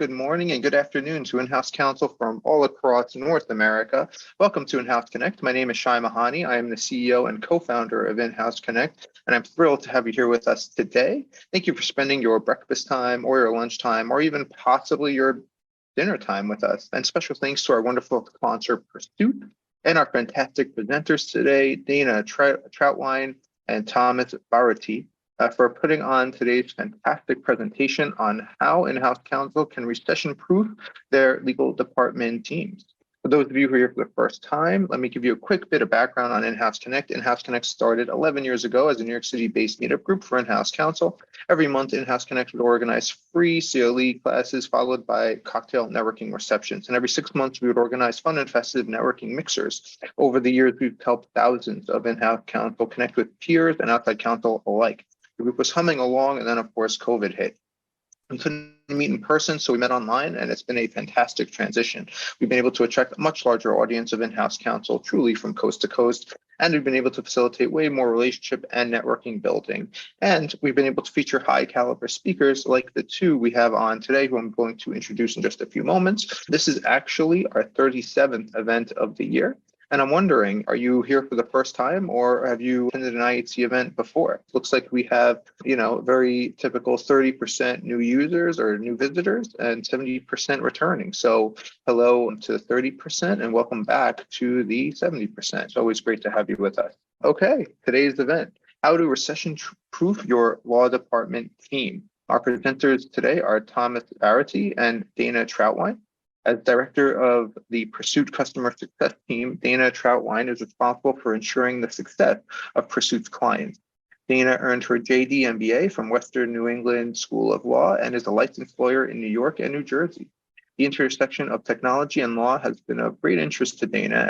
good morning, and good afternoon to in-house counsel from all across North America. Welcome to In-House Connect. My name is Shai Mahani. I am the CEO and co-founder of In-House Connect, and I'm thrilled to have you here with us today. Thank you for spending your breakfast time or your lunch time or even possibly your dinner time with us. And special thanks to our wonderful sponsor, PERSUIT, and our fantastic presenters today, Dayna Trautwein and Thomas Barothy, for putting on today's fantastic presentation on how in-house counsel can recession-proof their legal department teams. For those of you who are here for the first time, let me give you a quick bit of background on In-House Connect. In-House Connect started 11 years ago as a New York City-based meetup group for in-house counsel. Every month, In-House Connect would organize free CLE classes followed by cocktail networking receptions. And every 6 months, we would organize fun and festive networking mixers. Over the years, we've helped thousands of in-house counsel connect with peers and outside counsel alike. The group was humming along, and then, of course, COVID hit. We couldn't meet in person, so we met online, and it's been a fantastic transition. We've been able to attract a much larger audience of in-house counsel, truly from coast to coast, and we've been able to facilitate way more relationship and networking building. And we've been able to feature high caliber speakers like the two we have on today, who I'm going to introduce in just a few moments. This is actually our 37th event of the year. And I'm wondering, are you here for the first time or have you attended an IHC event before? Looks like we have, very typical 30% new users or new visitors and 70% returning. So hello to 30% and welcome back to the 70%. It's always great to have you with us. Okay, today's event, how to recession-proof your law department team. Our presenters today are Thomas Barothy and Dayna Trautwein. As director of the PERSUIT customer success team, Dayna Trautwein is responsible for ensuring the success of PERSUIT's clients. Dayna earned her JD MBA from Western New England School of Law and is a licensed lawyer in New York and New Jersey. The intersection of technology and law has been of great interest to Dayna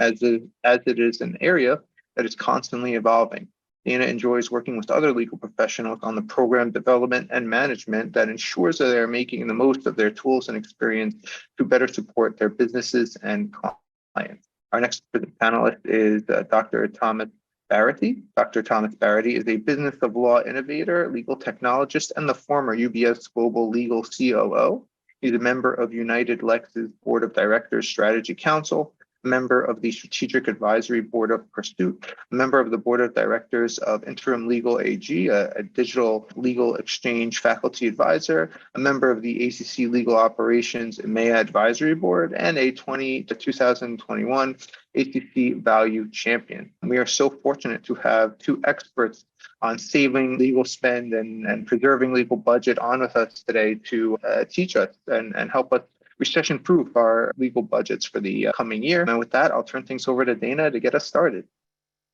as it is an area that is constantly evolving. Dayna enjoys working with other legal professionals on the program development and management that ensures that they are making the most of their tools and experience to better support their businesses and clients. Our next panelist is Dr. Thomas Barothy. Dr. Thomas Barothy is a business of law innovator, legal technologist, and the former UBS Global Legal COO. He's a member of United Lex's Board of Directors Strategy Council, member of the Strategic Advisory Board of PERSUIT, a member of the Board of Directors of Interim Legal AG, a digital legal exchange faculty advisor, a member of the ACC Legal Operations EMEA Advisory Board, and a 2021 ACC Value Champion. We are so fortunate to have two experts on saving legal spend and preserving legal budget on with us today to teach us and help us recession-proof our legal budgets for the coming year. And with that, I'll turn things over to Dayna to get us started.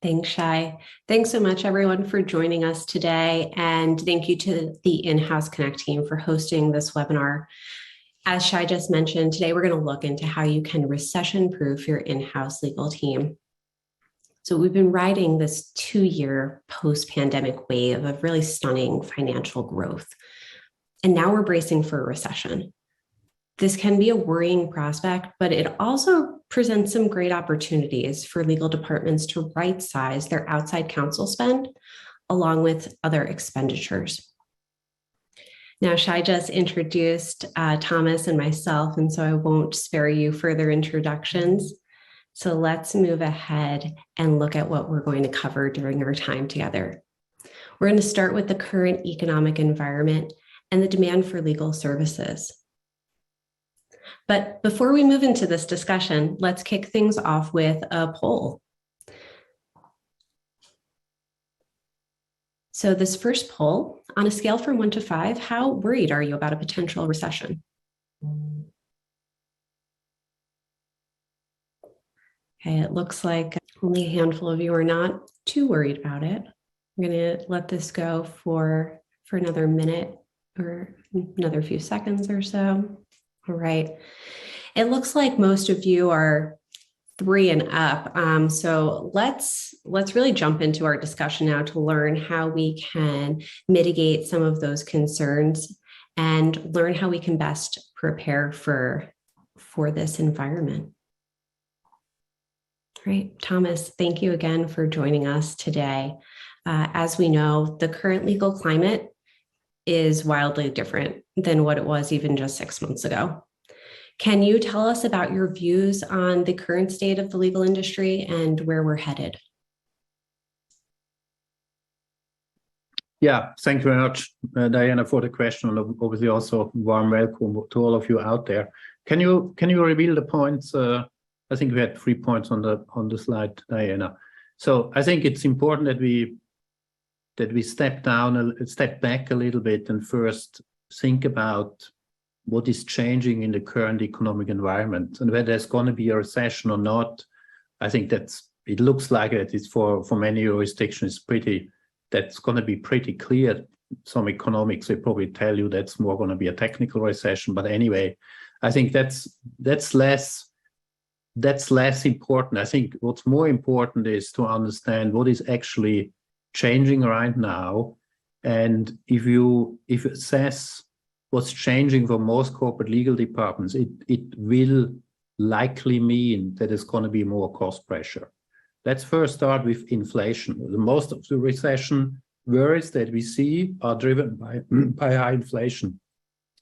Thanks, Shai. Thanks so much, everyone, for joining us today. And thank you to the In-House Connect team for hosting this webinar. As Shai just mentioned, today we're going to look into how you can recession-proof your in-house legal team. So we've been riding this 2-year post-pandemic wave of really stunning financial growth. And now we're bracing for a recession. This can be a worrying prospect, but it also presents some great opportunities for legal departments to right-size their outside counsel spend along with other expenditures. Now, Shai just introduced Thomas and myself, and so I won't spare you further introductions. So let's move ahead and look at what we're going to cover during our time together. We're going to start with the current economic environment and the demand for legal services. But before we move into this discussion, let's kick things off with a poll. So this first poll, on a scale from 1 to 5, how worried are you about a potential recession? Okay, it looks like only a handful of you are not too worried about it. I'm going to let this go for another minute or another few seconds or so. All right. It looks like most of you are 3 and up. So let's really jump into our discussion now to learn how we can mitigate some of those concerns and learn how we can best prepare for this environment. All right, Thomas, thank you again for joining us today. As we know, the current legal climate is wildly different than what it was even just 6 months ago. Can you tell us about your views on the current state of the legal industry and where we're headed? Yeah, thank you very much, Diana, for the question, and obviously also warm welcome to all of you out there. Can you reveal the points? I think we had 3 points on the slide, Diana. So I think it's important that we step back a little bit and first think about what is changing in the current economic environment and whether there's going to be a recession or not. I think it looks like it's for many jurisdictions that's going to be pretty clear. Some economics will probably tell you that's more going to be a technical recession, but anyway, I think that's less important. I think what's more important is to understand what is actually changing right now, and if you assess what's changing for most corporate legal departments, it will likely mean that there's going to be more cost pressure. Let's first start with inflation. Most of the recession worries that we see are driven by high inflation.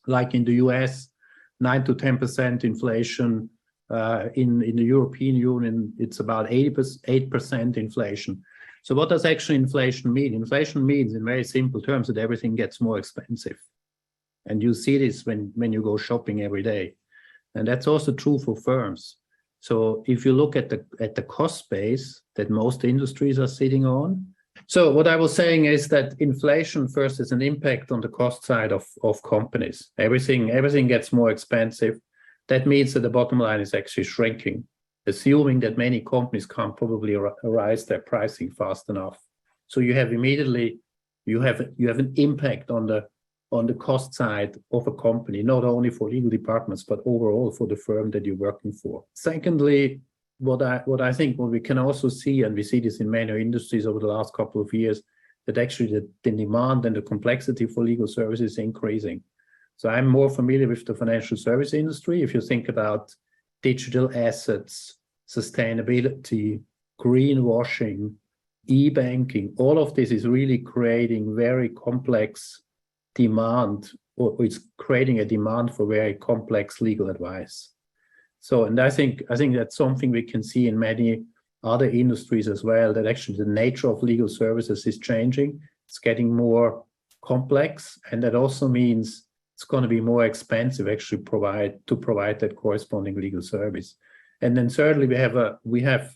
Like in the US, 9 to 10% inflation. In the European Union, it's about 8% inflation. So what does actually inflation mean? Inflation means, in very simple terms, that everything gets more expensive. And you see this when you go shopping every day. And that's also true for firms. So if you look at the cost base that most industries are sitting on. So what I was saying is that inflation first is an impact on the cost side of companies. Everything gets more expensive. That means that the bottom line is actually shrinking, assuming that many companies can't probably raise their pricing fast enough. So you have an impact on the cost side of a company, not only for legal departments, but overall for the firm that you're working for. Secondly, what I think we can also see, and we see this in many industries over the last couple of years, that actually the demand and the complexity for legal services is increasing. So I'm more familiar with the financial service industry. If you think about digital assets, sustainability, greenwashing, e-banking, all of this is really creating very complex demand, or it's creating a demand for very complex legal advice. So, and I think that's something we can see in many other industries as well, that actually the nature of legal services is changing. It's getting more complex, and that also means it's going to be more expensive actually to provide that corresponding legal service. And then thirdly, we have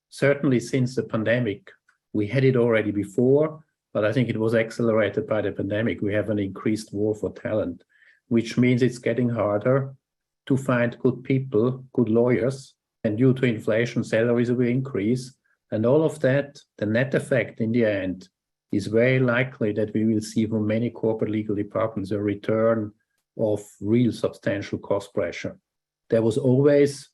certainly since the pandemic, we had it already before, but I think it was accelerated by the pandemic. We have an increased war for talent, which means it's getting harder to find good people, good lawyers, and due to inflation, salaries will increase. And all of that, the net effect in the end is very likely that we will see from many corporate legal departments a return of real substantial cost pressure. There was always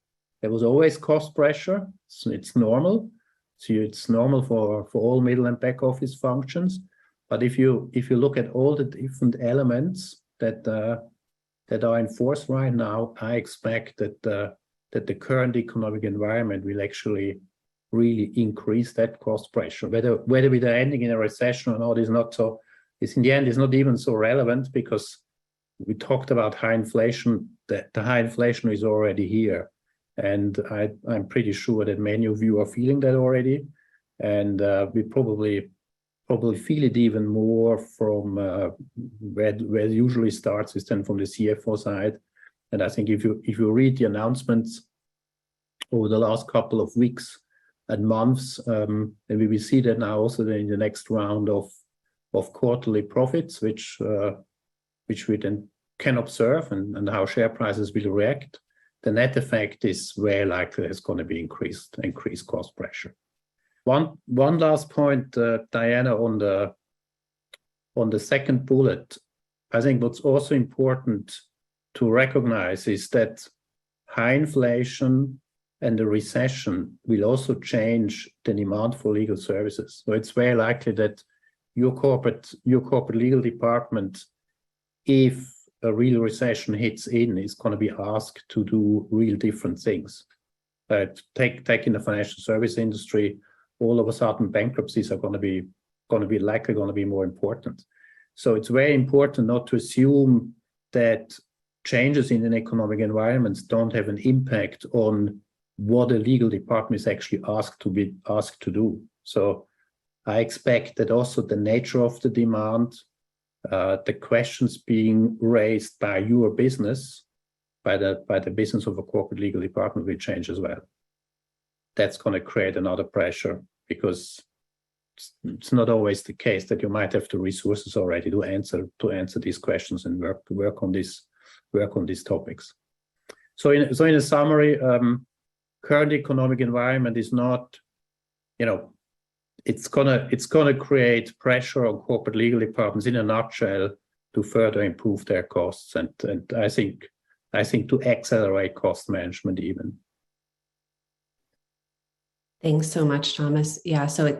cost pressure. So it's normal. So it's normal for all middle and back office functions. But if you look at all the different elements that are in force right now, I expect that the current economic environment will actually really increase that cost pressure. Whether we are ending in a recession or not is not so. It's in the end is not even so relevant, because we talked about high inflation. That the high inflation is already here, and I'm pretty sure that many of you are feeling that already, and we probably feel it even more from where it usually starts is then from the CFO side. And I think if you read the announcements over the last couple of weeks and months, and we will see that now also in the next round of quarterly profits, which we then can observe, and how share prices will react. The net effect is very likely there's going to be increased cost pressure. One last point, Diana, on the second bullet. I think what's also important to recognize is that high inflation and the recession will also change the demand for legal services. So it's very likely that your corporate legal department, if a real recession hits in, is going to be asked to do real different things. Take in the financial service industry, all of a sudden bankruptcies are going to be likely more important. So it's very important not to assume that changes in an economic environment don't have an impact on what a legal department is actually asked to do. So I expect that also the nature of the demand, the questions being raised by your business, by the business of a corporate legal department will change as well. That's going to create another pressure, because it's not always the case that you might have the resources already to answer these questions and work on these topics. So in a summary, current economic environment is not, it's gonna create pressure on corporate legal departments, in a nutshell, to further improve their costs and I think to accelerate cost management even. Thanks so much, Thomas. Yeah, so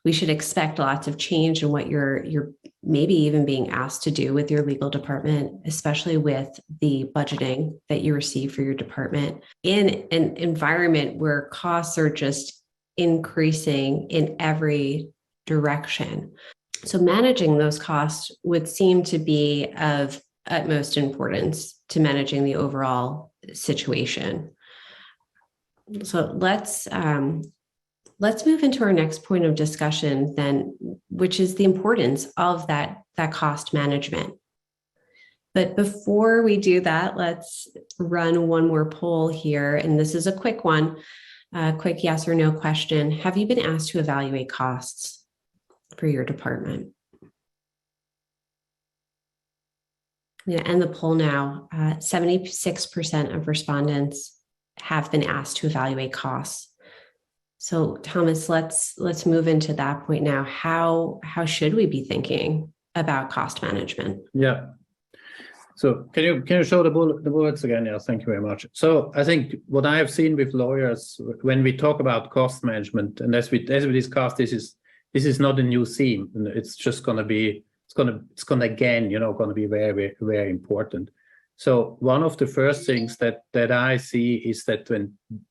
we should expect lots of change in what you're maybe even being asked to do with your legal department, especially with the budgeting that you receive for your department in an environment where costs are just increasing in every direction. So managing those costs would seem to be of utmost importance to managing the overall situation. So let's move into our next point of discussion then, which is the importance of that cost management. But before we do that, let's run one more poll here. And this is a quick one, a quick yes or no question. Have you been asked to evaluate costs for your department? I'm going to end the poll now. 76% of respondents have been asked to evaluate costs. So Thomas, let's move into that point now. How should we be thinking about cost management? Yeah. So can you show the bullets again? Yeah, thank you very much. So I think what I have seen with lawyers when we talk about cost management, and as we discussed, this is not a new theme. It's just going to be going to be very, very, very important. So one of the first things that I see is that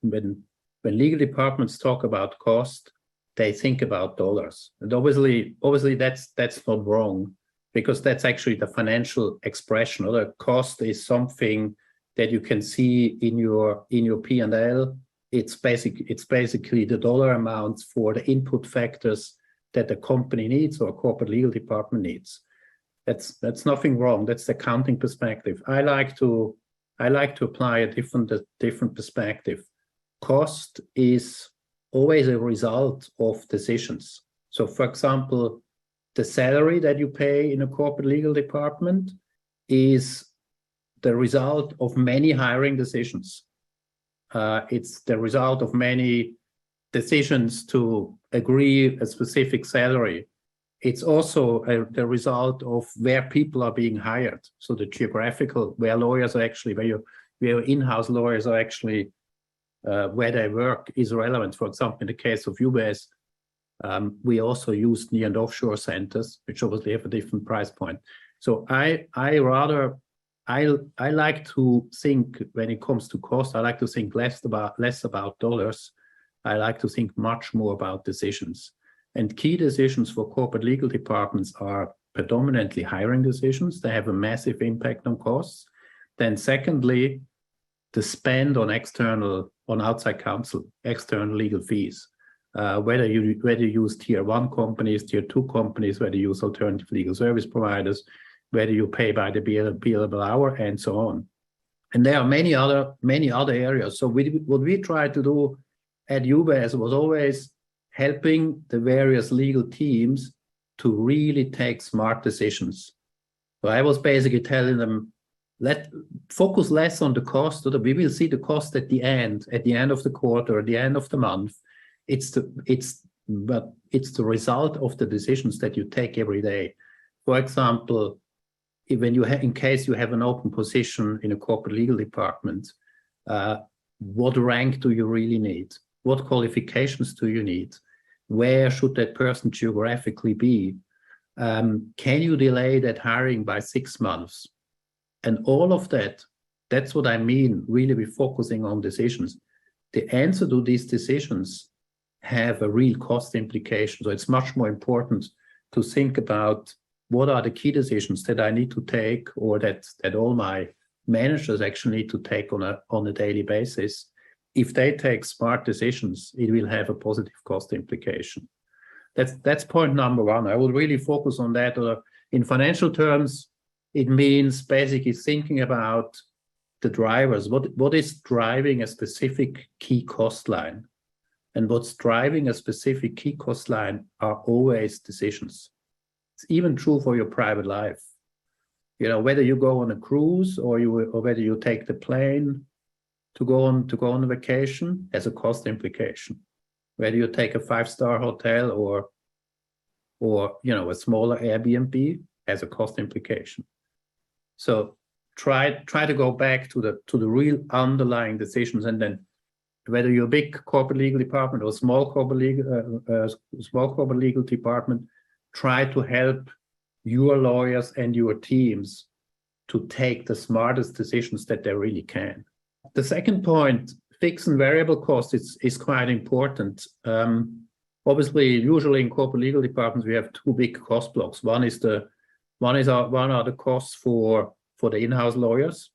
when legal departments talk about cost, they think about dollars. And obviously that's not wrong, because that's actually the financial expression. Or the cost is something that you can see in your P&L. It's basically the dollar amounts for the input factors that the company needs or a corporate legal department needs. That's nothing wrong. That's the accounting perspective. I like to apply a different perspective. Cost is always a result of decisions. So, for example, the salary that you pay in a corporate legal department is the result of many hiring decisions. It's the result of many decisions to agree a specific salary. It's also the result of where people are being hired. So the geographical, where lawyers are actually, where in-house lawyers are actually, where they work is relevant. For example, in the case of UBS, we also use near and offshore centers, which obviously have a different price point. So I like to think, when it comes to cost, I like to think less about dollars. I like to think much more about decisions. And key decisions for corporate legal departments are predominantly hiring decisions. They have a massive impact on costs. Then secondly, the spend on outside counsel, external legal fees. Whether you use tier 1 companies, tier 2 companies, whether you use alternative legal service providers, whether you pay by the billable hour, and so on. And there are many other areas. So what we try to do at UBS was always helping the various legal teams to really take smart decisions. So I was basically telling them, focus less on the cost. We will see the cost at the end of the quarter, at the end of the month. It's the result of the decisions that you take every day. For example, in case you have an open position in a corporate legal department, what rank do you really need? What qualifications do you need? Where should that person geographically be? Can you delay that hiring by 6 months? And all of that's what I mean, really be focusing on decisions. The answer to these decisions have a real cost implication. So it's much more important to think about what are the key decisions that I need to take, or that all my managers actually need to take on a daily basis. If they take smart decisions, it will have a positive cost implication. That's point number one. I will really focus on that. In financial terms, it means basically thinking about the drivers. What is driving a specific key cost line? And what's driving a specific key cost line are always decisions. It's even true for your private life. You know, whether you go on a cruise or whether you take the plane to go on a vacation has a cost implication. Whether you take a 5-star hotel or you know, a smaller Airbnb has a cost implication. So try to go back to the real underlying decisions, and then whether you're a big corporate legal department or small corporate legal department, try to help your lawyers and your teams to take the smartest decisions that they really can. The second point, fixed and variable costs, is quite important. Obviously, usually in corporate legal departments, we have two big cost blocks. One are the costs for the in-house lawyers.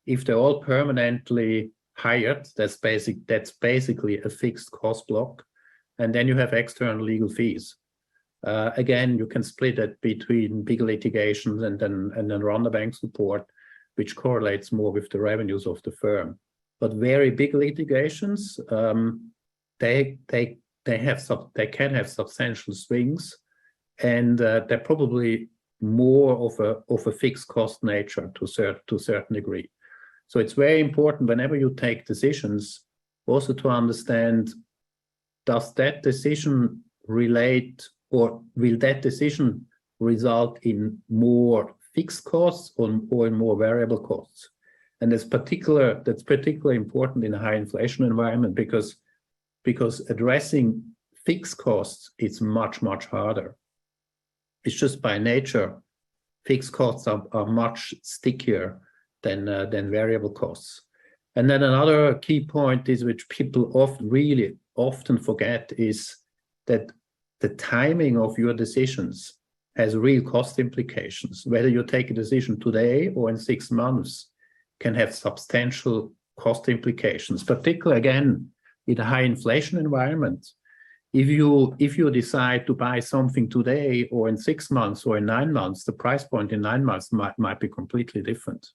If they're all permanently hired, that's basically a fixed cost block. And then you have external legal fees. Again, you can split it between big litigations and then run-the-bank support, which correlates more with the revenues of the firm. But very big litigations, they can have substantial swings, and they're probably more of a fixed cost nature to a certain degree. So it's very important whenever you take decisions also to understand, does that decision relate, or will that decision result in more fixed costs or in more variable costs? And that's particularly important in a high inflation environment, because addressing fixed costs is much, much harder. It's just by nature, fixed costs are much stickier than variable costs. And then another key point is, which people really often forget, is that the timing of your decisions has real cost implications. Whether you take a decision today or in 6 months can have substantial cost implications, particularly again in a high inflation environment. If you decide to buy something today or in 6 months or in 9 months, the price point in 9 months might be completely different.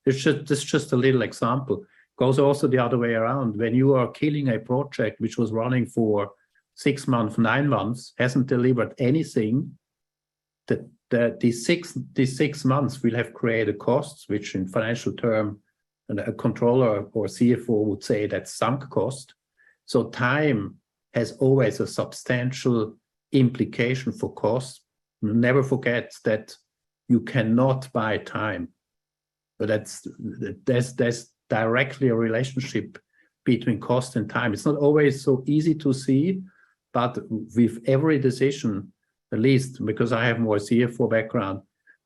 This is just a little example. Goes also the other way around. When you are killing a project which was running for 6 months, 9 months, hasn't delivered anything, these six months will have created costs, which in financial term, a controller or CFO would say that's sunk cost. So time has always a substantial implication for cost. Never forget that you cannot buy time. But there's directly a relationship between cost and time. It's not always so easy to see, but with every decision, at least because I have more CFO background,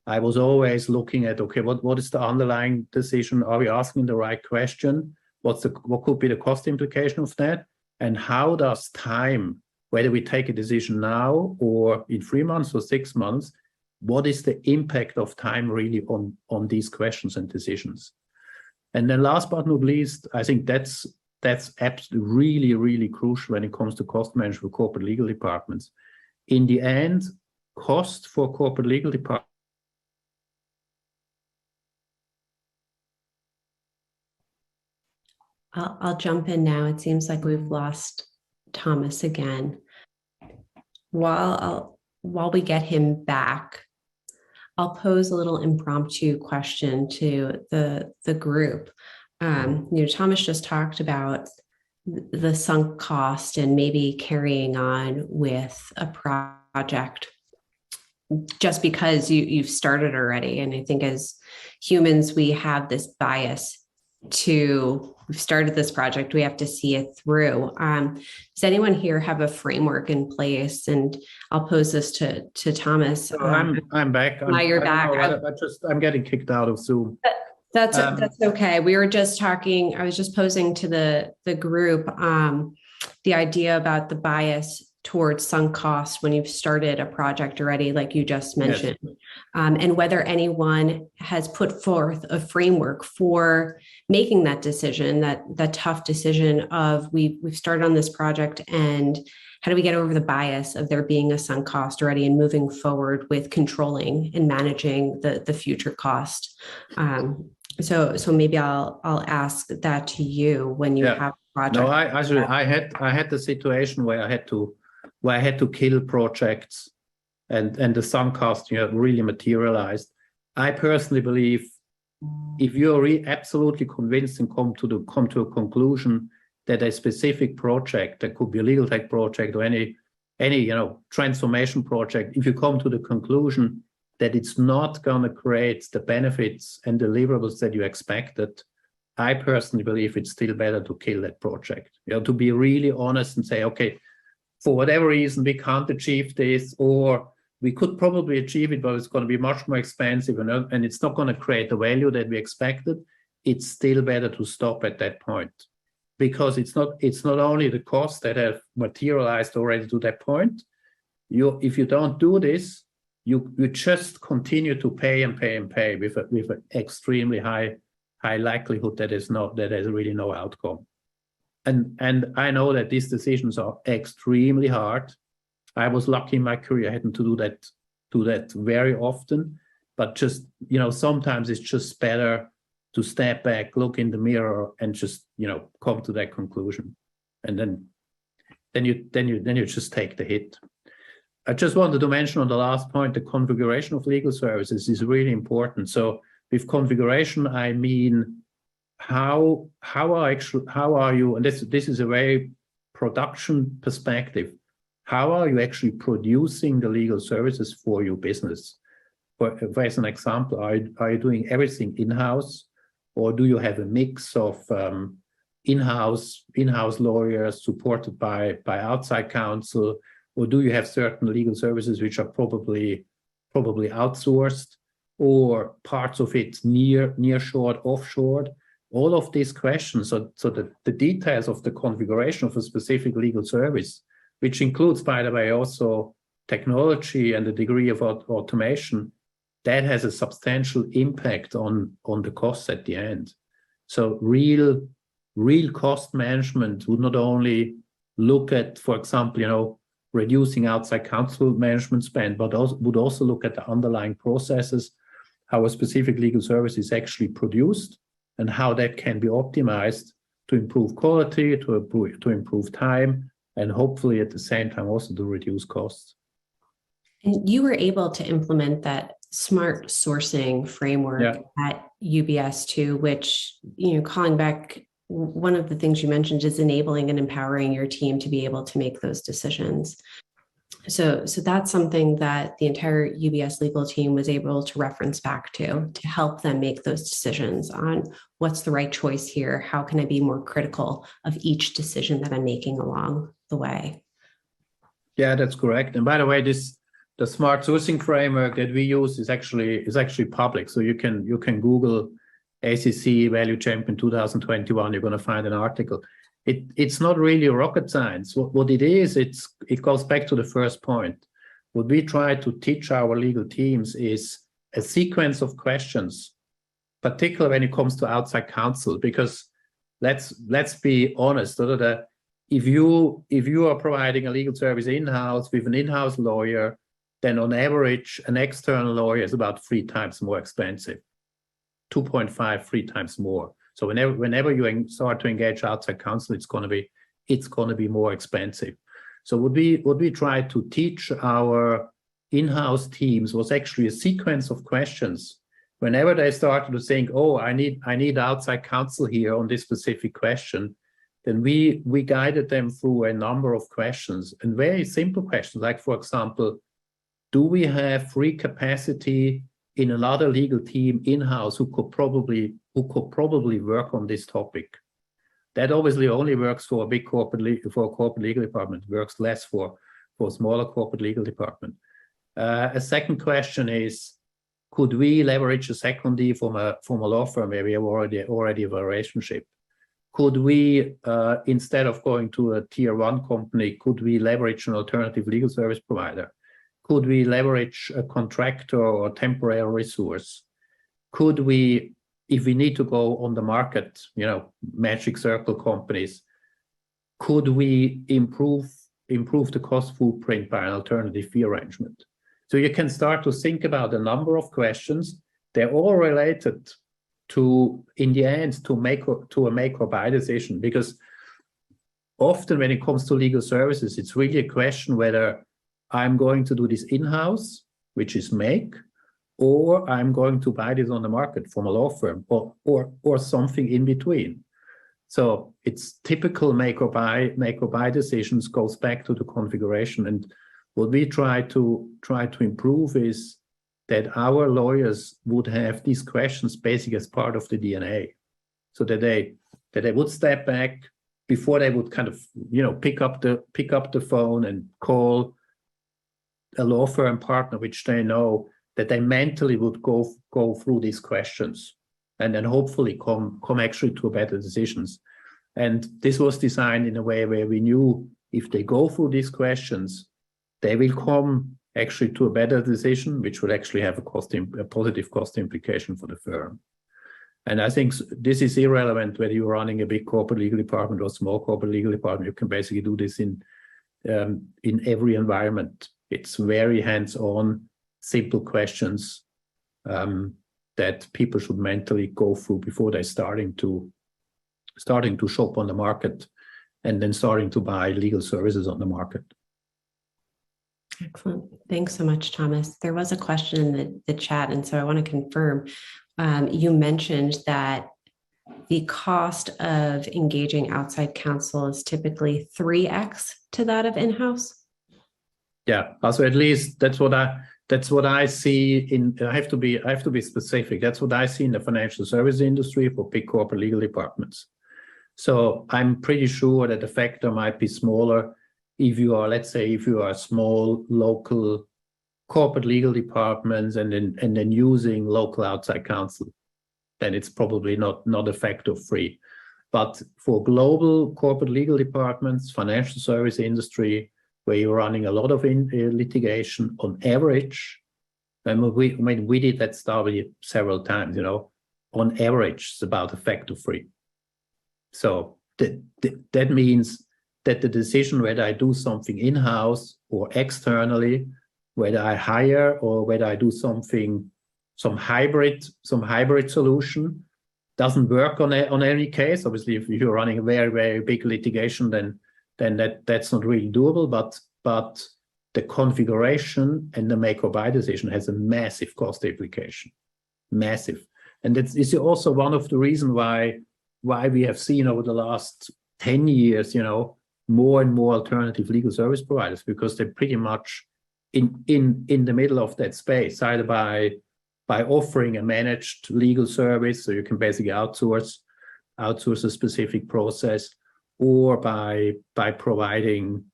I was always looking at, okay, what is the underlying decision? Are we asking the right question? What could be the cost implication of that? And how does time, whether we take a decision now or in 3 months or 6 months, what is the impact of time really on these questions and decisions? And then last but not least, I think that's absolutely really, really crucial when it comes to cost management for corporate legal departments. In the end, cost for corporate legal departments. I'll jump in now. It seems like we've lost Thomas again. While we get him back, I'll pose a little impromptu question to the group. Thomas just talked about the sunk cost and maybe carrying on with a project just because you've started already. And I think as humans, we have this bias we've started this project, we have to see it through. Does anyone here have a framework in place? And I'll pose this to Thomas. I'm back. Now you're back. I'm getting kicked out of Zoom. That's okay. We were just talking, I was just posing to the group the idea about the bias towards sunk costs when you've started a project already, like you just mentioned, and whether anyone has put forth a framework for making that decision, that tough decision of we've started on this project, and how do we get over the bias of there being a sunk cost already and moving forward with controlling and managing the future cost. So maybe I'll ask that to you when you have a project. No, I had the situation where I had to kill projects, and the sunk cost really materialized. I personally believe if you're absolutely convinced and come to a conclusion that a specific project, that could be a legal tech project or any transformation project, if you come to the conclusion that it's not going to create the benefits and deliverables that you expected, I personally believe it's still better to kill that project. To be really honest and say, okay, for whatever reason we can't achieve this, or we could probably achieve it, but it's going to be much more expensive, and it's not going to create the value that we expected. It's still better to stop at that point, because it's not only the costs that have materialized already to that point. If you don't do this, you just continue to pay and pay and pay with an extremely high likelihood that there's really no outcome. And I know that these decisions are extremely hard. I was lucky in my career, I hadn't to do that very often, but just sometimes it's just better to step back, look in the mirror, and just come to that conclusion, and then you just take the hit. I just wanted to mention on the last point, the configuration of legal services is really important. So with configuration, I mean how are you, and this is a very production perspective, how are you actually producing the legal services for your business? For as an example, are you doing everything in-house, or do you have a mix of in-house lawyers supported by outside counsel, or do you have certain legal services which are probably outsourced, or parts of it near-shored, offshored? All of these questions, so the details of the configuration of a specific legal service, which includes, by the way, also technology and the degree of automation, that has a substantial impact on the costs at the end. So real cost management would not only look at, for example, reducing outside counsel management spend, but would also look at the underlying processes, how a specific legal service is actually produced, and how that can be optimized to improve quality, to improve time, and hopefully at the same time also to reduce costs. And you were able to implement that smart sourcing framework at UBS too, which, calling back, one of the things you mentioned is enabling and empowering your team to be able to make those decisions. So that's something that the entire UBS legal team was able to reference back to help them make those decisions on what's the right choice here. How can I be more critical of each decision that I'm making along the way? Yeah, that's correct. And by the way, the smart sourcing framework that we use is actually public. So you can Google ACC Value Champion 2021. You're going to find an article. It's not really rocket science. What it is, it goes back to the first point. What we try to teach our legal teams is a sequence of questions, particularly when it comes to outside counsel. Because let's be honest, if you are providing a legal service in-house with an in-house lawyer, then on average, an external lawyer is about 3 times more expensive, 2.5, 3 times more. So whenever you start to engage outside counsel, it's going to be more expensive. So what we try to teach our in-house teams was actually a sequence of questions. Whenever they started to think, oh, I need outside counsel here on this specific question, then we guided them through a number of questions, and very simple questions, like, for example, do we have free capacity in another legal team in-house who could probably work on this topic? That obviously only works for a big corporate legal department. It works less for a smaller corporate legal department. A second question is, could we leverage a secondee from a law firm where we have already a relationship? Could we, instead of going to a tier 1 company, could we leverage an alternative legal service provider? Could we leverage a contractor or temporary resource? Could we, if we need to go on the market, magic circle companies, could we improve the cost footprint by an alternative fee arrangement? So you can start to think about a number of questions. They're all related to, in the end, to a make or buy decision, because often when it comes to legal services, it's really a question whether I'm going to do this in-house, which is make, or I'm going to buy this on the market from a law firm, or something in between. So it's typical make or buy decisions goes back to the configuration. And what we try to improve is that our lawyers would have these questions basically as part of the DNA, so that they would step back before they would kind of pick up the phone and call a law firm partner, which they know, that they mentally would go through these questions and then hopefully come actually to better decisions. And this was designed in a way where we knew if they go through these questions, they will come actually to a better decision, which will actually have a positive cost implication for the firm. And I think this is irrelevant whether you're running a big corporate legal department or a small corporate legal department. You can basically do this in every environment. It's very hands-on, simple questions that people should mentally go through before they're starting to shop on the market and then starting to buy legal services on the market. Excellent. Thanks so much, Thomas. There was a question in the chat, and so I want to confirm. You mentioned that the cost of engaging outside counsel is typically 3x to that of in-house. Yeah, also at least that's what I see I have to be specific. That's what I see in the financial service industry for big corporate legal departments. So I'm pretty sure that the factor might be smaller if you are, let's say, if you are a small local corporate legal departments and then using local outside counsel, then it's probably not a factor of 3. But for global corporate legal departments, financial service industry, where you're running a lot of litigation, on average, and we did that study several times, on average, it's about a factor of 3. So that means that the decision whether I do something in-house or externally, whether I hire or whether I do some hybrid solution, doesn't work on any case. Obviously, if you're running a very, very big litigation, then that's not really doable. But the configuration and the make or buy decision has a massive cost implication, massive. And this is also one of the reasons why we have seen over the last 10 years, more and more alternative legal service providers, because they're pretty much in the middle of that space, either by offering a managed legal service, so you can basically outsource a specific process, or by providing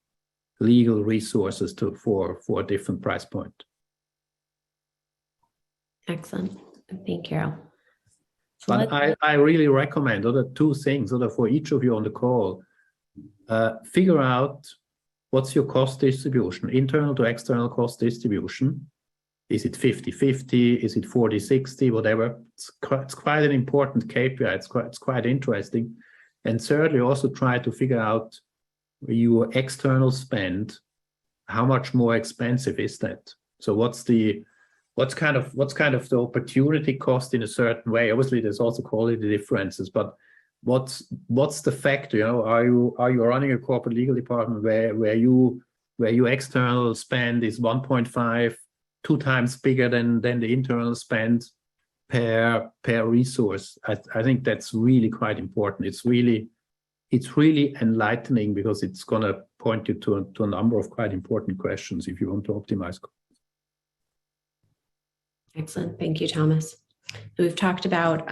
legal resources for a different price point. Excellent. Thank you. But I really recommend two things for each of you on the call. Figure out what's your cost distribution, internal to external cost distribution. Is it 50-50? Is it 40-60? Whatever. It's quite an important KPI. It's quite interesting. And thirdly, also try to figure out your external spend. How much more expensive is that? So what's kind of the opportunity cost in a certain way? Obviously, there's also quality differences, but what's the factor? Are you running a corporate legal department where your external spend is 1.5, 2 times bigger than the internal spend per resource? I think that's really quite important. It's really enlightening, because it's going to point you to a number of quite important questions if you want to optimize. Excellent. Thank you, Thomas. We've talked about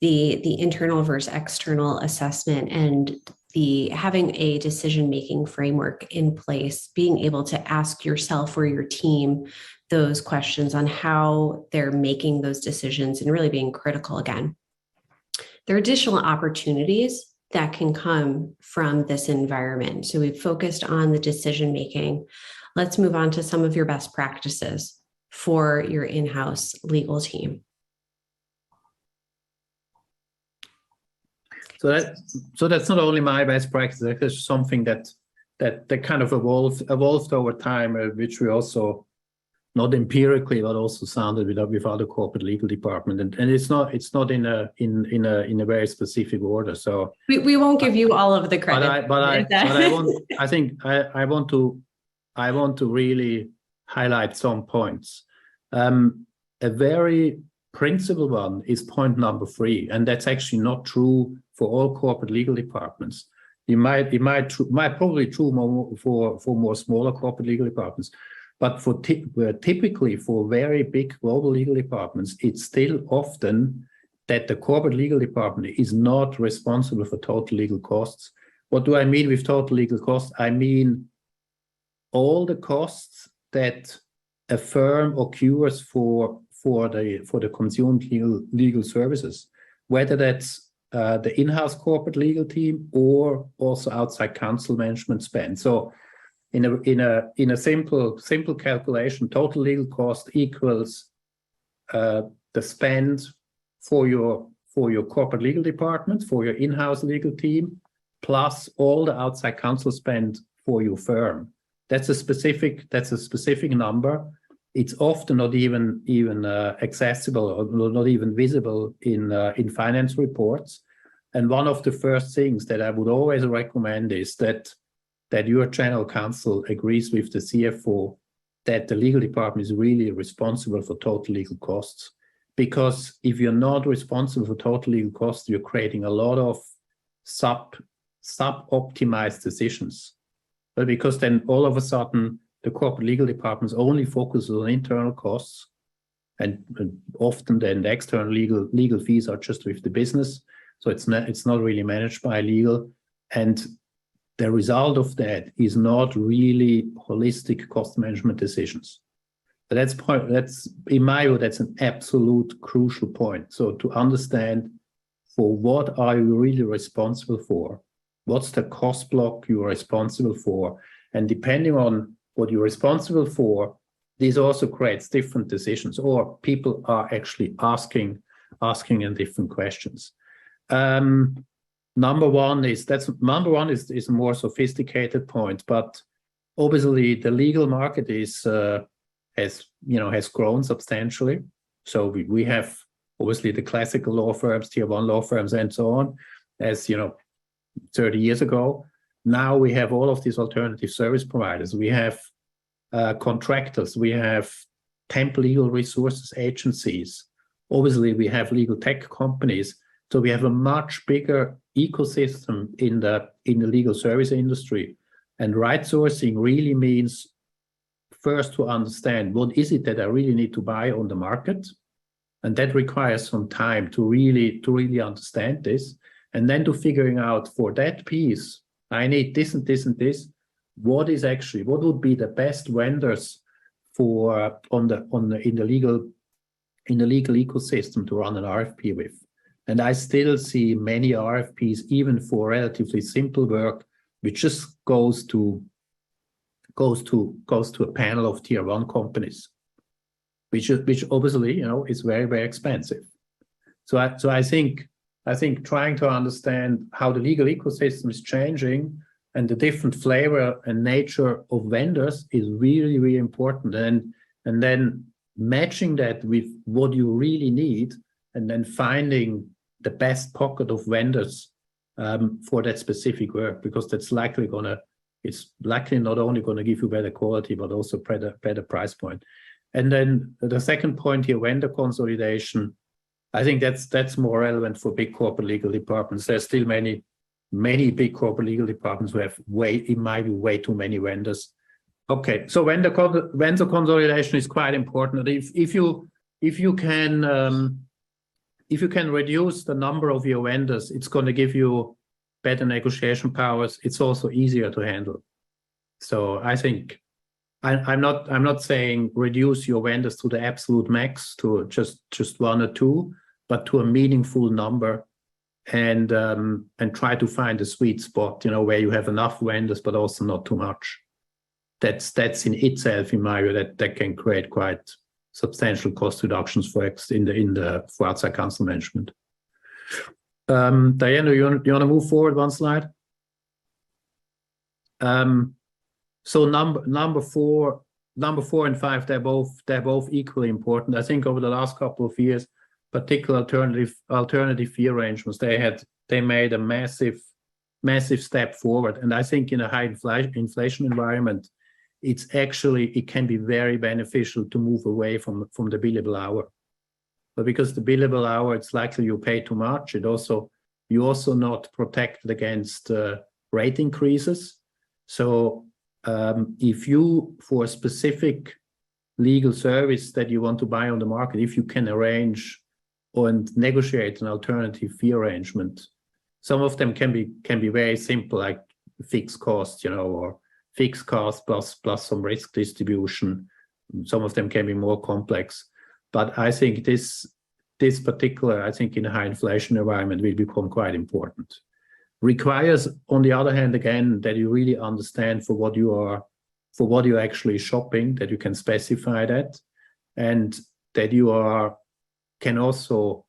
the internal versus external assessment and having a decision-making framework in place, being able to ask yourself or your team those questions on how they're making those decisions and really being critical again. there are additional opportunities that can come from this environment. So we've focused on the decision making. Let's move on to some of your best practices for your in-house legal team. So that's not only my best practice. That's something that kind of evolved over time, which we also, not empirically, but also sounded with other corporate legal department, and it's not in a very specific order. So we won't give you all of the credit. But I want to really highlight some points. A very principal one is point number 3, and that's actually not true for all corporate legal departments. It might probably true more for more smaller corporate legal departments, but typically for very big global legal departments, it's still often that the corporate legal department is not responsible for total legal costs. What do I mean with total legal costs? I mean all the costs that a firm occurs for the consumed legal services, whether that's the in-house corporate legal team or also outside counsel management spend. So in a simple calculation, total legal cost equals the spend for your corporate legal department, for your in-house legal team, plus all the outside counsel spend for your firm. That's a specific number. It's often not even accessible or not even visible in finance reports. And one of the first things that I would always recommend is that your general counsel agrees with the CFO that the legal department is really responsible for total legal costs. Because if you're not responsible for total legal costs, you're creating a lot of sub-optimized decisions. But because then all of a sudden the corporate legal department only focuses on internal costs, and often then the external legal fees are just with the business. So it's not really managed by legal, and the result of that is not really holistic cost management decisions. But that's in my view, that's an absolute crucial point. So to understand, for what are you really responsible for? What's the cost block you are responsible for? And depending on what you're responsible for, this also creates different decisions, or people are actually asking in different questions. Number one is a more sophisticated point, but obviously the legal market has grown substantially. So we have obviously the classical law firms, tier 1 law firms, and so on, as 30 years ago. Now we have all of these alternative service providers. We have contractors. We have temp legal resources agencies. Obviously, we have legal tech companies. So we have a much bigger ecosystem in the legal service industry. And right sourcing really means first to understand what is it that I really need to buy on the market. And that requires some time to really understand this. And then to figuring out, for that piece, I need this and this and this. What would be the best vendors for in the legal ecosystem to run an RFP with? And I still see many RFPs, even for relatively simple work, which just goes to a panel of tier 1 companies, which obviously is very, very expensive. So I think trying to understand how the legal ecosystem is changing and the different flavor and nature of vendors is really, really important. And then matching that with what you really need, and then finding the best pocket of vendors for that specific work, because it's likely not only going to give you better quality, but also better price point. And then the second point here, vendor consolidation. I think that's more relevant for big corporate legal departments. There's still many big corporate legal departments who have way too many vendors. Okay, so vendor consolidation is quite important. If you can reduce the number of your vendors, it's going to give you better negotiation powers. It's also easier to handle. So I think I'm not saying reduce your vendors to the absolute max, to just 1 or 2, but to a meaningful number, and try to find a sweet spot, where you have enough vendors but also not too much. That's in itself, in my view, that can create quite substantial cost reductions for outside counsel management. Dayna, you want to move forward one slide? So number four and five, they're both equally important. I think over the last couple of years, particularly alternative fee arrangements, they made a massive step forward. And I think in a high inflation environment, it can be very beneficial to move away from the billable hour. But because the billable hour, it's likely you pay too much. You also not protected against rate increases. So if you, for a specific legal service that you want to buy on the market, if you can arrange and negotiate an alternative fee arrangement, some of them can be very simple, like fixed cost, or fixed cost plus some risk distribution. Some of them can be more complex. But I think this particular, I think in a high inflation environment, will become quite important. Requires, on the other hand, again, that you really understand for what you're actually shopping, that you can specify that, and that you can also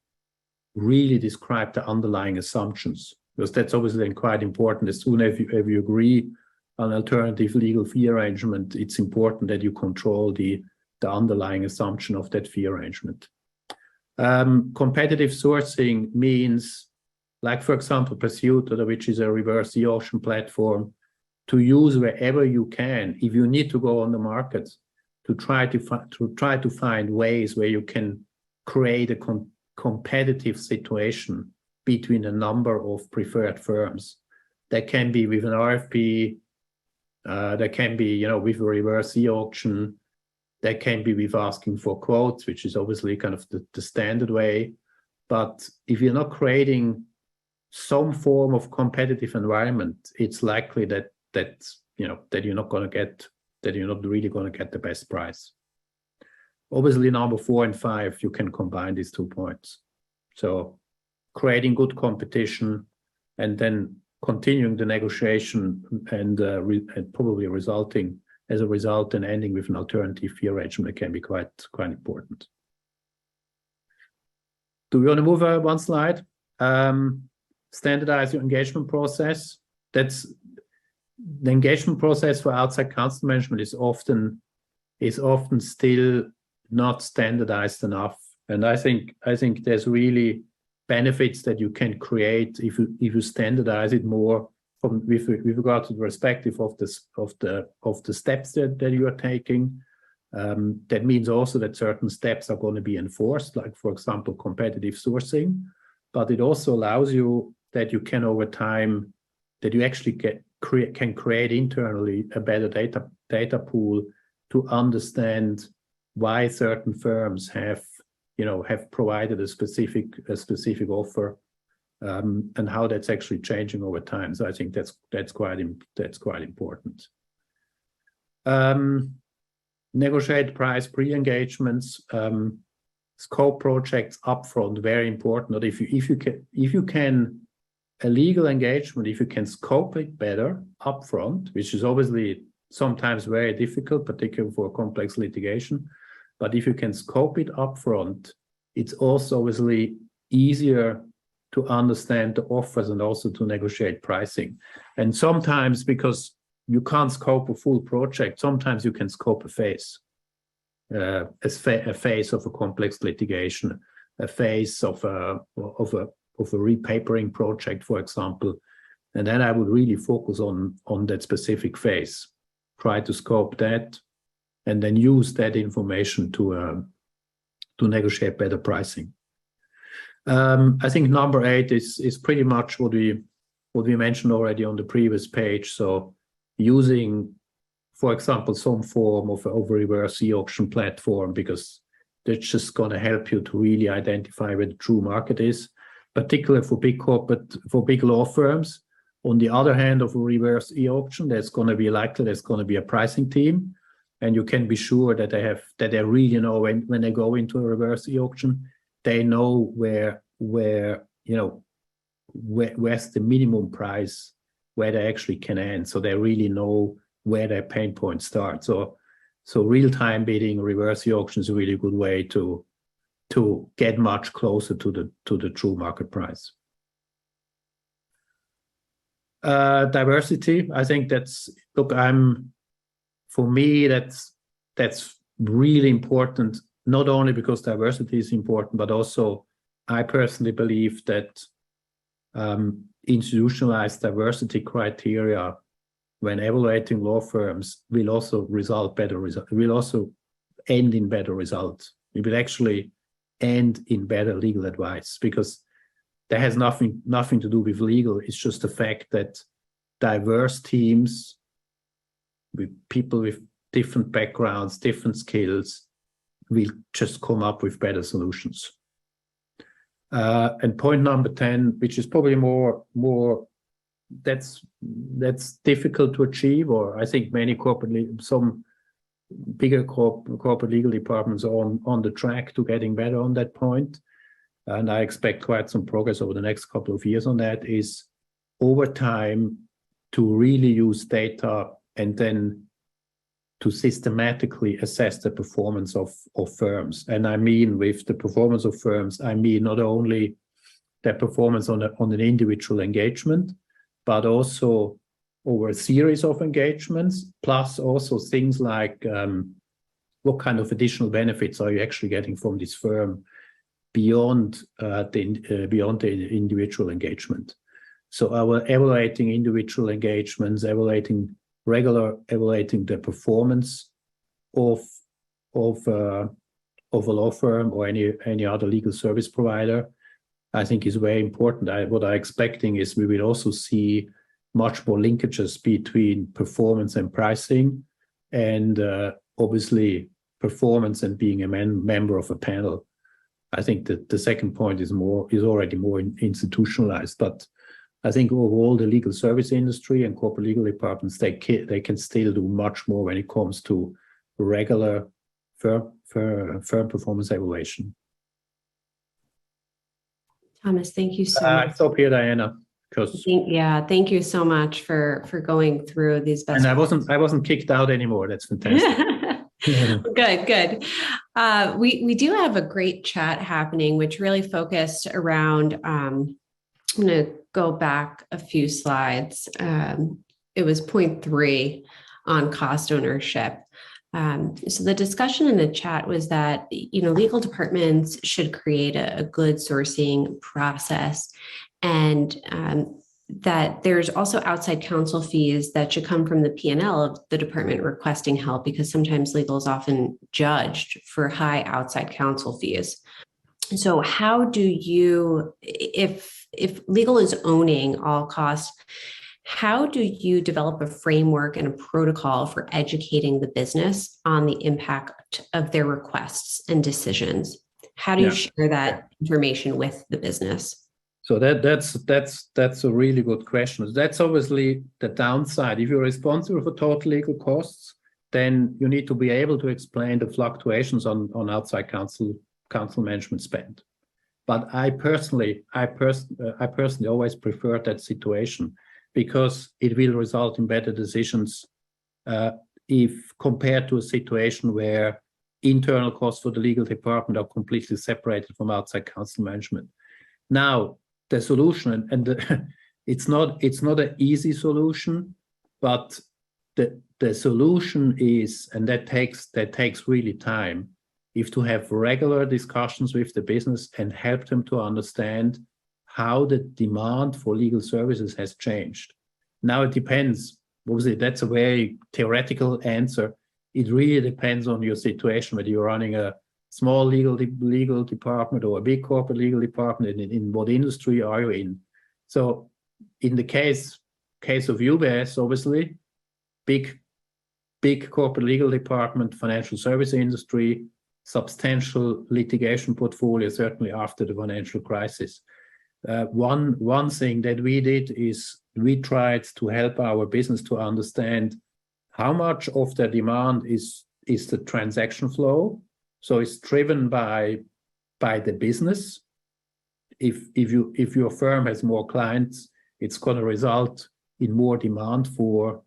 really describe the underlying assumptions, because that's obviously then quite important. As soon as you agree on alternative legal fee arrangement, it's important that you control the underlying assumption of that fee arrangement. Competitive sourcing means, like for example, PERSUIT, which is a reverse e-auction platform, to use wherever you can, if you need to go on the market, to try to find ways where you can create a competitive situation between a number of preferred firms. That can be with an RFP, that can be, with a reverse e-auction, that can be with asking for quotes, which is obviously kind of the standard way. But if you're not creating some form of competitive environment, it's likely that you're not really going to get the best price. Obviously, number 4 and 5, you can combine these 2 points. So creating good competition and then continuing the negotiation and probably resulting as a result and ending with an alternative fee arrangement can be quite important. Do we want to move one slide? Standardize your engagement process. That's the engagement process for outside counsel management is often still not standardized enough. And I think there's really benefits that you can create if you standardize it more with regard to the perspective of the steps that you are taking. That means also that certain steps are going to be enforced, like for example competitive sourcing. But it also allows you that you can over time that you actually can create internally a better data pool to understand why certain firms have provided a specific offer, and how that's actually changing over time. So I think that's quite important. Negotiate price pre-engagements, scope projects upfront, very important. If you can a legal engagement, if you can scope it better upfront, which is obviously sometimes very difficult, particularly for complex litigation. But if you can scope it upfront, it's also obviously easier to understand the offers and also to negotiate pricing. And sometimes, because you can't scope a full project, sometimes you can scope a phase, a phase of a complex litigation, a phase of a repapering project, for example. And then I would really focus on that specific phase, try to scope that, and then use that information to negotiate better pricing. I think number 8 is pretty much what we mentioned already on the previous page. So using, for example, some form of a reverse e-auction platform, because that's just going to help you to really identify where the true market is, particularly for big law firms. On the other hand, of a reverse e-auction, there's going to be a pricing team. And you can be sure that they really know when they go into a reverse e-auction, they know where where's the minimum price where they actually can end, so they really know where their pain points start. So real-time bidding, reverse auction is a really good way to get much closer to the true market price. Diversity, I think for me, that's really important, not only because diversity is important, but also I personally believe that institutionalized diversity criteria when evaluating law firms will also end in better results. It will actually end in better legal advice, because that has nothing to do with legal. It's just the fact that diverse teams with people with different backgrounds, different skills, will just come up with better solutions. And point number 10, which is probably more that's difficult to achieve, or I think some bigger corporate legal departments are on the track to getting better on that point. And I expect quite some progress over the next couple of years on that, is over time to really use data and then to systematically assess the performance of firms. And I mean, with the performance of firms, I mean not only their performance on an individual engagement, but also over a series of engagements, plus also things like what kind of additional benefits are you actually getting from this firm beyond the individual engagement. So our evaluating individual engagements, evaluating the performance of a law firm or any other legal service provider, I think is very important. What I'm expecting is we will also see much more linkages between performance and pricing, and obviously performance and being a member of a panel. I think that the second point is already more institutionalized, but I think overall the legal service industry and corporate legal departments, they can still do much more when it comes to regular firm performance evaluation. Thomas, thank you so much. Stop here, Diana. Thank you so much for going through these best. And I wasn't kicked out anymore. That's fantastic. Good. We do have a great chat happening, which really focused around. I'm going to go back a few slides. It was point 3 on cost ownership. So the discussion in the chat was that, legal departments should create a good sourcing process, and that there's also outside counsel fees that should come from the P&L of the department requesting help, because sometimes legal is often judged for high outside counsel fees. So how do you, if legal is owning all costs, how do you develop a framework and a protocol for educating the business on the impact of their requests and decisions? How do you share that information with the business? So that's a really good question. That's obviously the downside. If you're responsible for total legal costs, then you need to be able to explain the fluctuations on outside counsel management spend. But I personally always prefer that situation, because it will result in better decisions if compared to a situation where internal costs for the legal department are completely separated from outside counsel management. Now, the solution, it's not an easy solution, but the solution is, and that takes really time, if to have regular discussions with the business and help them to understand how the demand for legal services has changed. Now it depends. Obviously, that's a very theoretical answer. It really depends on your situation, whether you're running a small legal department or a big corporate legal department, in what industry are you in. So in the case of UBS, obviously, big corporate legal department, financial service industry, substantial litigation portfolio, certainly after the financial crisis. One thing that we did is we tried to help our business to understand how much of the demand is the transaction flow. So it's driven by the business, if your firm has more clients, it's going to result in more demand for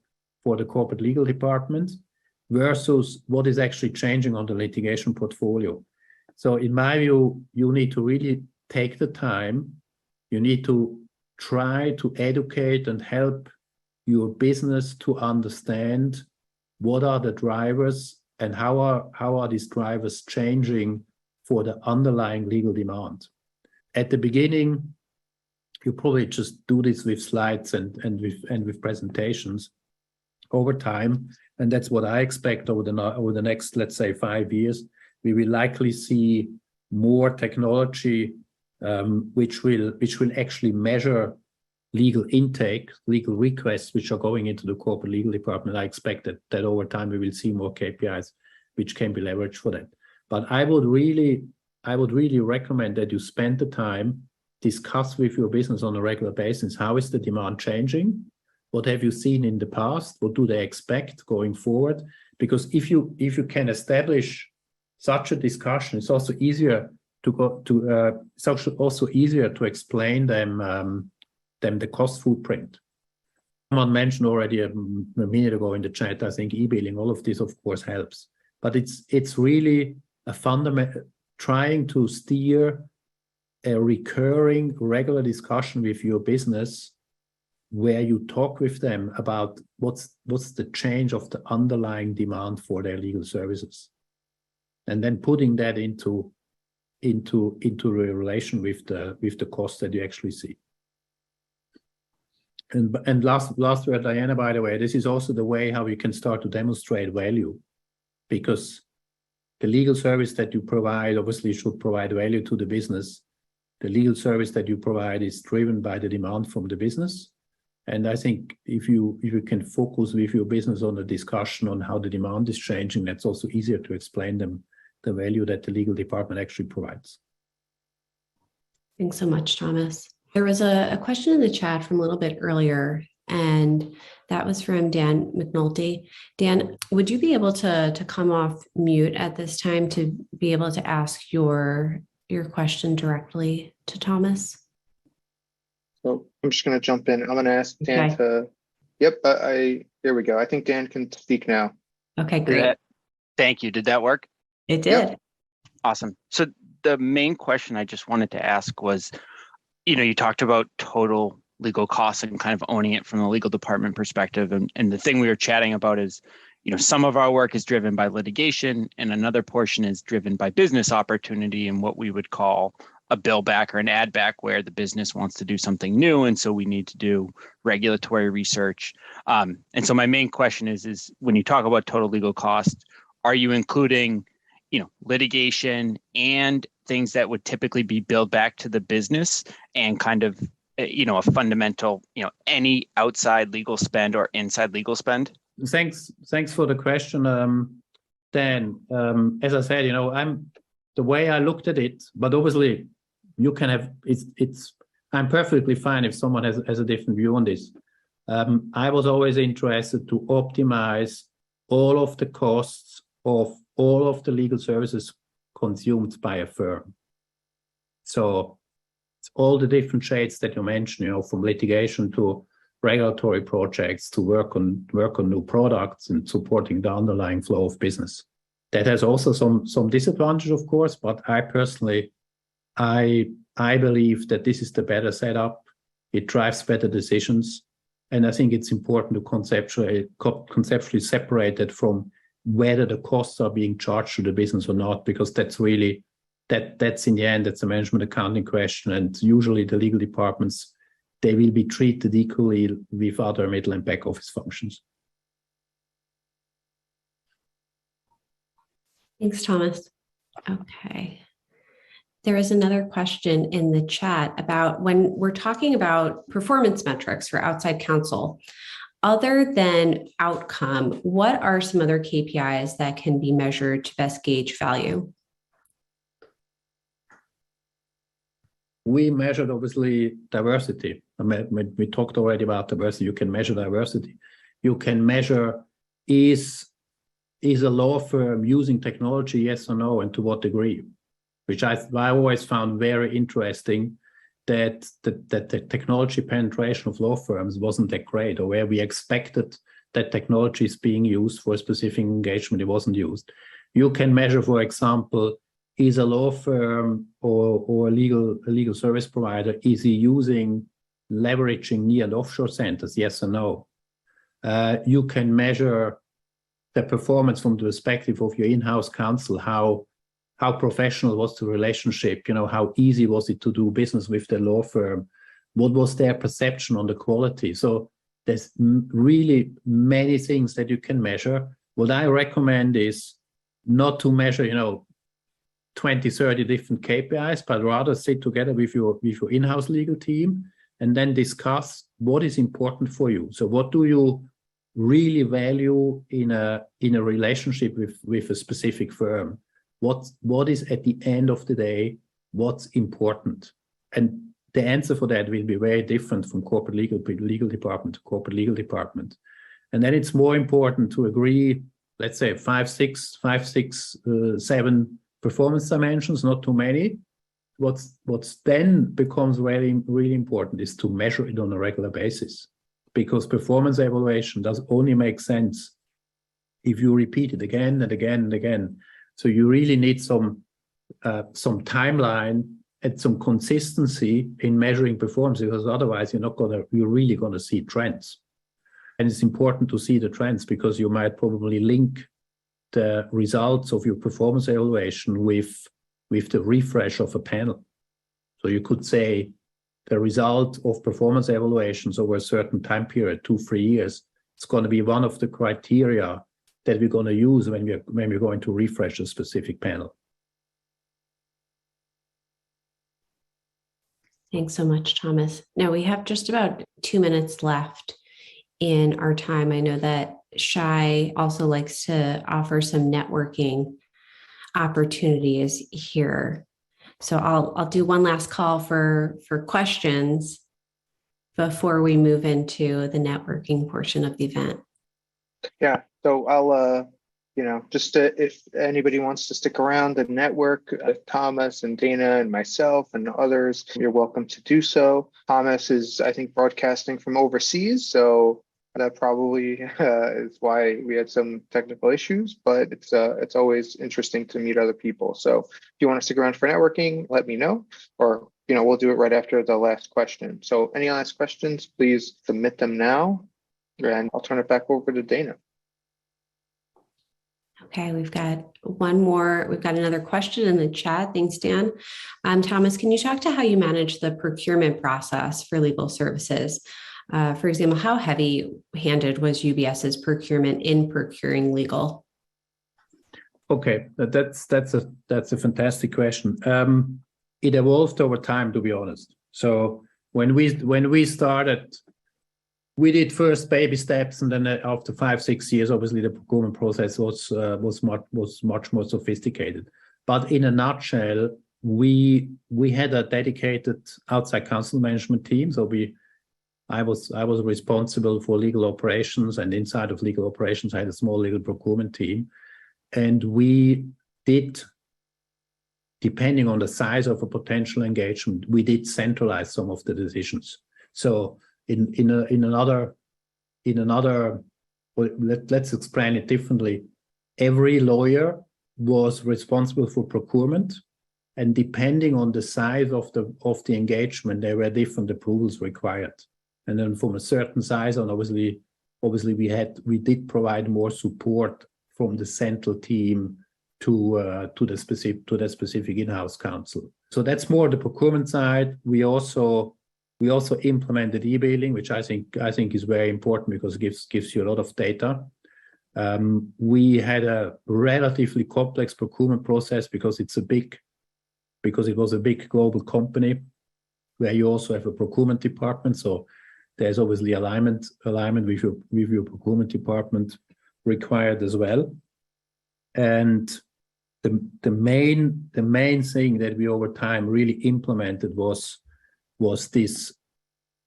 the corporate legal department versus what is actually changing on the litigation portfolio. So in my view, you need to really take the time. You need to try to educate and help your business to understand what are the drivers and how are these drivers changing for the underlying legal demand. At the beginning, you probably just do this with slides and with presentations. Over time, and that's what I expect over the next, let's say, 5 years, we will likely see more technology which will actually measure legal intake, legal requests which are going into the corporate legal department. I expect that over time we will see more KPIs which can be leveraged for that. But I would really recommend that you spend the time, discuss with your business on a regular basis, how is the demand changing? What have you seen in the past? What do they expect going forward? Because if you can establish such a discussion, it's also easier to explain them the cost footprint. Someone mentioned already a minute ago in the chat, I think e-billing, all of this of course helps, but it's really a fundamental trying to steer a recurring regular discussion with your business where you talk with them about what's the change of the underlying demand for their legal services, and then putting that into a relation with the cost that you actually see. And last word, Dayna, by the way, this is also the way how you can start to demonstrate value, because the legal service that you provide obviously should provide value to the business. The legal service that you provide is driven by the demand from the business. And I think if you can focus with your business on a discussion on how the demand is changing, that's also easier to explain them the value that the legal department actually provides. Thanks so much, Thomas. There was a question in the chat from a little bit earlier, and that was from Dan McNulty. Dan, would you be able to come off mute at this time to be able to ask your question directly to Thomas? So I'm just going to jump in. I'm going to ask Dan to, yep, here we go. I think Dan can speak now. Okay, great. Thank you. Did that work? It did. Yep. Awesome. So the main question I just wanted to ask was, you talked about total legal costs and kind of owning it from the legal department perspective. And the thing we were chatting about is, some of our work is driven by litigation and another portion is driven by business opportunity and what we would call a bill back or an add back, where the business wants to do something new. And so we need to do regulatory research. And so my main question is when you talk about total legal cost, are you including, litigation and things that would typically be billed back to the business and kind of, a fundamental, any outside legal spend or inside legal spend? Thanks for the question, Dan. As I said, I'm the way I looked at it, but obviously you can have I'm perfectly fine if someone has a different view on this. I was always interested to optimize all of the costs of all of the legal services consumed by a firm. So it's all the different shades that you mentioned, from litigation to regulatory projects to work on new products and supporting the underlying flow of business. That has also some disadvantage, of course, but I personally, I believe that this is the better setup. It drives better decisions. And I think it's important to conceptually separate it from whether the costs are being charged to the business or not, because that's really, that's in the end, that's a management accounting question. And usually the legal departments, they will be treated equally with other middle and back office functions. Thanks, Thomas. Okay. There is another question in the chat about when we're talking about performance metrics for outside counsel, other than outcome, what are some other KPIs that can be measured to best gauge value? We measured obviously diversity. We talked already about diversity. You can measure diversity. You can measure is a law firm using technology, yes or no, and to what degree, which I always found very interesting, that the technology penetration of law firms wasn't that great, or where we expected that technology is being used for a specific engagement, it wasn't used. You can measure, for example, is a law firm or a legal service provider, is he leveraging near and offshore centers? Yes or no? You can measure the performance from the perspective of your in-house counsel, how professional was the relationship, how easy was it to do business with the law firm, what was their perception on the quality. So there's really many things that you can measure. What I recommend is not to measure, 20, 30 different KPIs, but rather sit together with your in-house legal team and then discuss what is important for you. So what do you really value in a relationship with a specific firm? What is at the end of the day, what's important? And the answer for that will be very different from corporate legal department to corporate legal department. And then it's more important to agree, let's say 5, 6, 7 performance dimensions, not too many. What's then becomes really, really important is to measure it on a regular basis, because performance evaluation does only make sense if you repeat it again and again and again. So you really need some timeline and some consistency in measuring performance, because otherwise you're really gonna see trends. And it's important to see the trends, because you might probably link the results of your performance evaluation with the refresh of a panel. So you could say the result of performance evaluations over a certain time period, 2-3 years, it's going to be one of the criteria that we're going to use when we're going to refresh a specific panel. Thanks so much, Thomas. Now we have just about 2 minutes left in our time. I know that Shai also likes to offer some networking opportunities here. So I'll do one last call for questions before we move into the networking portion of the event. Yeah, so I'll, if anybody wants to stick around and network with Thomas and Dayna and myself and others, you're welcome to do so. Thomas is, I think, broadcasting from overseas, so that probably is why we had some technical issues, but it's always interesting to meet other people. So if you want to stick around for networking, let me know, or we'll do it right after the last question. So any last questions, please submit them now, and I'll turn it back over to Dayna. Okay, we've got one more. We've got another question in the chat. Thanks, Dan. Thomas, can you talk to how you manage the procurement process for legal services? For example, how heavy-handed was UBS's procurement in procuring legal? Okay, that's a fantastic question. It evolved over time, to be honest. So when we started, we did first baby steps, and then after 5-6 years, obviously the procurement process was much more sophisticated. But in a nutshell, we had a dedicated outside counsel management team. So I was responsible for legal operations, and inside of legal operations, I had a small legal procurement team. And we did, depending on the size of a potential engagement, we did centralize some of the decisions. So let's explain it differently. Every lawyer was responsible for procurement, and depending on the size of the engagement, there were different approvals required. And then from a certain size, and obviously we did provide more support from the central team to the specific in-house counsel. So that's more the procurement side. We also implemented e-billing, which I think is very important because it gives you a lot of data. We had a relatively complex procurement process because it was a big global company where you also have a procurement department. So there's obviously alignment with your procurement department required as well. And the main thing that we over time really implemented was this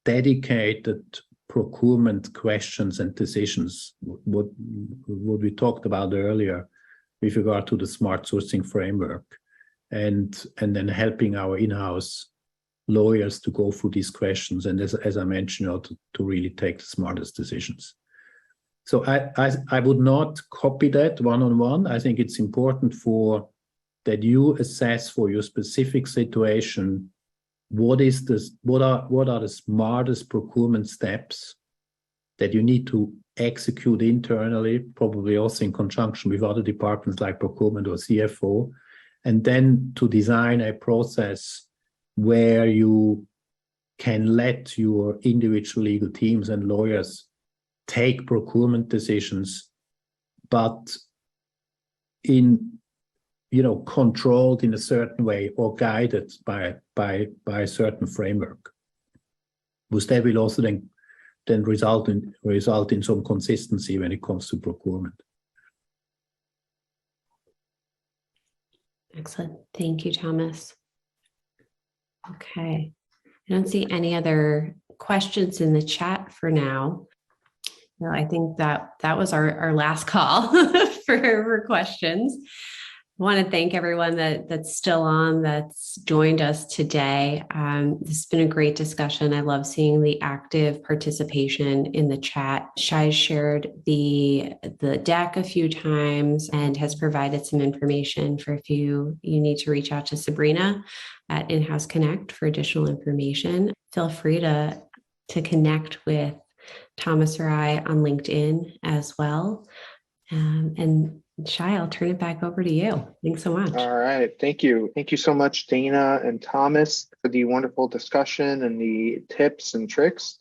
dedicated procurement questions and decisions, what we talked about earlier with regard to the smart sourcing framework, and then helping our in-house lawyers to go through these questions and, as I mentioned, to really take the smartest decisions. So I would not copy that one-on-one. I think it's important that you assess for your specific situation what are the smartest procurement steps that you need to execute internally, probably also in conjunction with other departments like procurement or CFO, and then to design a process where you can let your individual legal teams and lawyers take procurement decisions, but controlled in a certain way or guided by a certain framework. Because that will also then result in some consistency when it comes to procurement. Excellent. Thank you, Thomas. Okay. I don't see any other questions in the chat for now. No, I think that was our last call for questions. I want to thank everyone that's still on, that's joined us today. This has been a great discussion. I love seeing the active participation in the chat. Shai shared the deck a few times and has provided some information for if you need to reach out to Sabrina at In-House Connect for additional information. Feel free to connect with Thomas or I on LinkedIn as well. And Shai, I'll turn it back over to you. Thanks so much. All right. Thank you. Thank you so much, Dayna and Thomas, for the wonderful discussion and the tips and tricks.